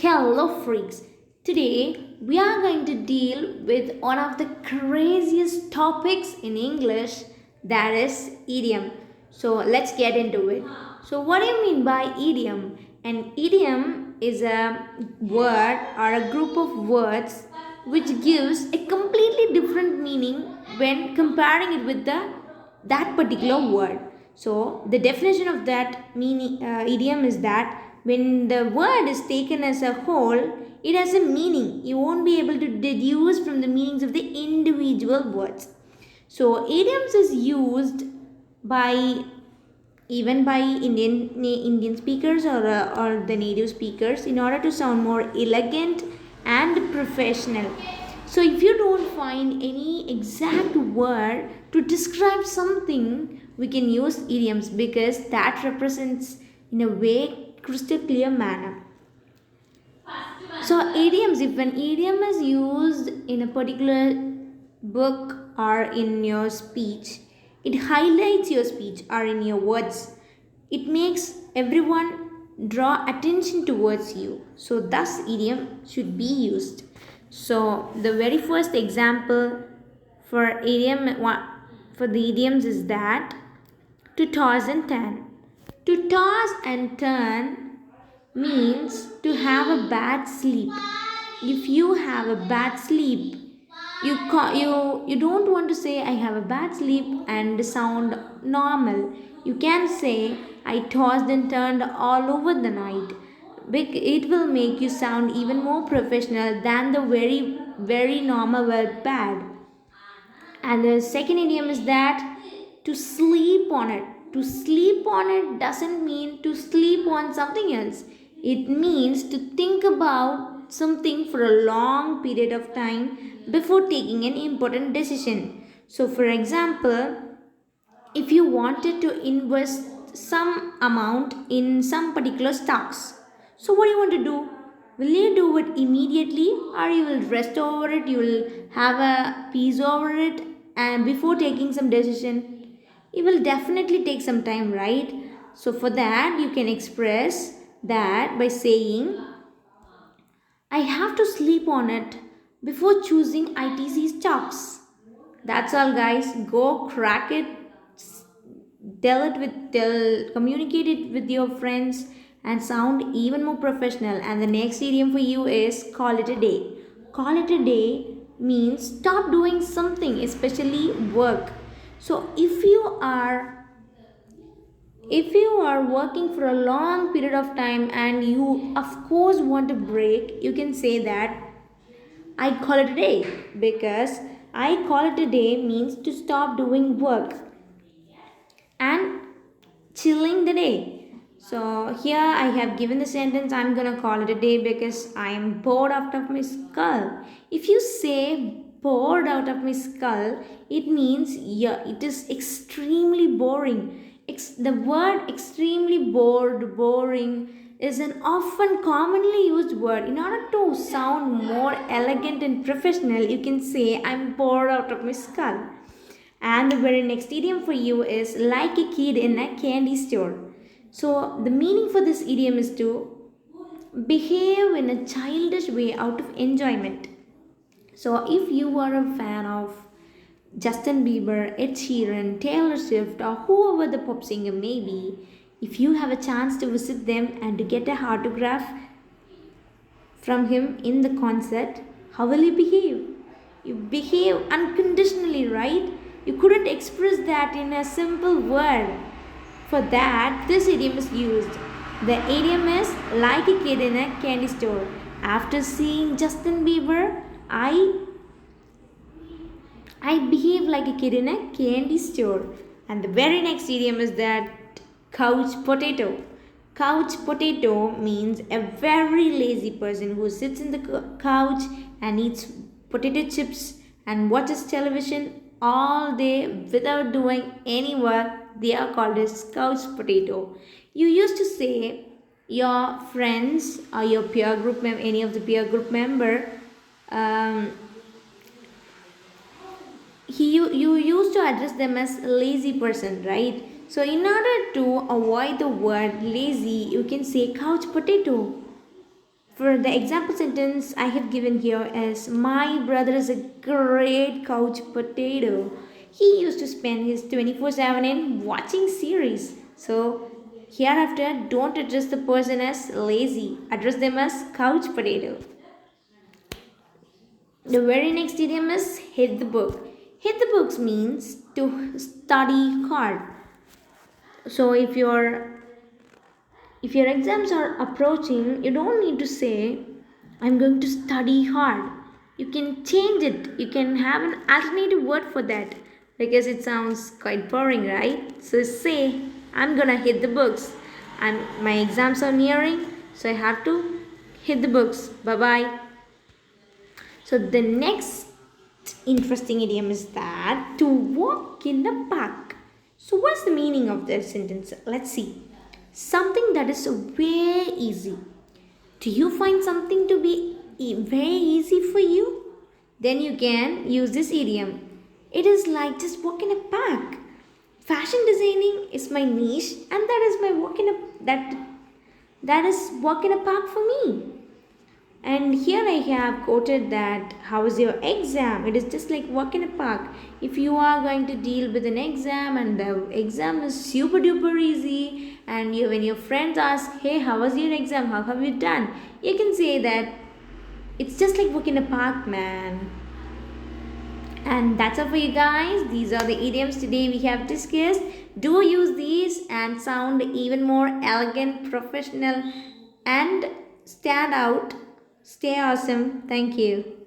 Hello, freaks. Today we are going to deal with one of the craziest topics in English, that is idiom. So, let's get into it. So, what do you mean by idiom? An idiom is a word or a group of words which gives a completely different meaning when comparing it with that particular word. So the definition of that meaning idiom is that when the word is taken as a whole, it has a meaning. You won't be able to deduce from the meanings of the individual words. So idioms is used by even by Indian speakers or the native speakers in order to sound more elegant and professional. So if you don't find any exact word to describe something, we can use idioms because that represents in a way crystal clear manner. So idioms, if an idiom is used in a particular book or in your speech, it highlights your speech or in your words. It makes everyone draw attention towards you. So thus idiom should be used. So the very first example for for the idioms is that to toss and turn. To toss and turn means to have a bad sleep. If you have a bad sleep, you don't want to say I have a bad sleep and sound normal. You can say I tossed and turned all over the night. It will make you sound even more professional than the very normal word bad. And the second idiom is that to sleep on it. To sleep on it doesn't mean to sleep on something else. It means to think about something for a long period of time before taking an important decision. So, for example, if you wanted to invest some amount in some particular stocks, so what do you want to do? Will you do it immediately or you will rest over it, you will have a peace over it and before taking some decision? You will definitely take some time, right? So for that you can express that by saying I have to sleep on it before choosing ITC stocks. That's all, guys. Go crack it, communicate it with your friends, and sound even more professional. And the next idiom for you is call it a day. Call it a day means stop doing something, especially work. So if you are working for a long period of time and you of course want a break, you can say that I call it a day, because I call it a day means to stop doing work and chilling the day. So here I have given the sentence I'm gonna call it a day because I am bored out of my skull. If you say bored out of my skull, it means yeah, it is extremely boring. The word extremely boring is an often commonly used word. In order to sound more elegant and professional, you can say I'm bored out of my skull. And the very next idiom for you is like a kid in a candy store. So the meaning for this idiom is to behave in a childish way out of enjoyment. So if you are a fan of Justin Bieber, Ed Sheeran, Taylor Swift, or whoever the pop singer may be, if you have a chance to visit them and to get a autograph from him in the concert, how will you behave? You behave unconditionally, right? You couldn't express that in a simple word. For that, this idiom is used. The idiom is like a kid in a candy store. After seeing Justin Bieber, I behave like a kid in a candy store. And the very next idiom is that couch potato. Couch potato means a very lazy person who sits in the couch and eats potato chips and watches television all day without doing any work. They are called as couch potato. You used to say your friends or your peer group any of the peer group member, um, you used to address them as lazy person, right? So in order to avoid the word lazy, you can say couch potato. For the example sentence I have given here is my brother is a great couch potato. He used to spend his 24/7 in watching series. So hereafter don't address the person as lazy. Address them as couch potato. The very next idiom is hit the book. Hit the books means to study hard. So if your exams are approaching, you don't need to say, I'm going to study hard. You can change it. You can have an alternative word for that because it sounds quite boring, right? So say, I'm gonna hit the books. My exams are nearing, so I have to hit the books. Bye bye. So the next interesting idiom is that to walk in the park. So what's the meaning of this sentence? Let's see. Something that is very easy. Do you find something to be very easy for you? Then you can use this idiom. It is like just walk in a park. Fashion designing is my niche, and that is my walk in a that is walk in a park for me. And here I have quoted that how is your exam? It is just like walk in a park. If you are going to deal with an exam and the exam is super duper easy, and when your friends ask, hey, how was your exam? How have you done? You can say that it's just like walk in a park, man. And that's all for you guys. These are the idioms today we have discussed. Do use these and sound even more elegant, professional, and stand out. Stay awesome. Thank you.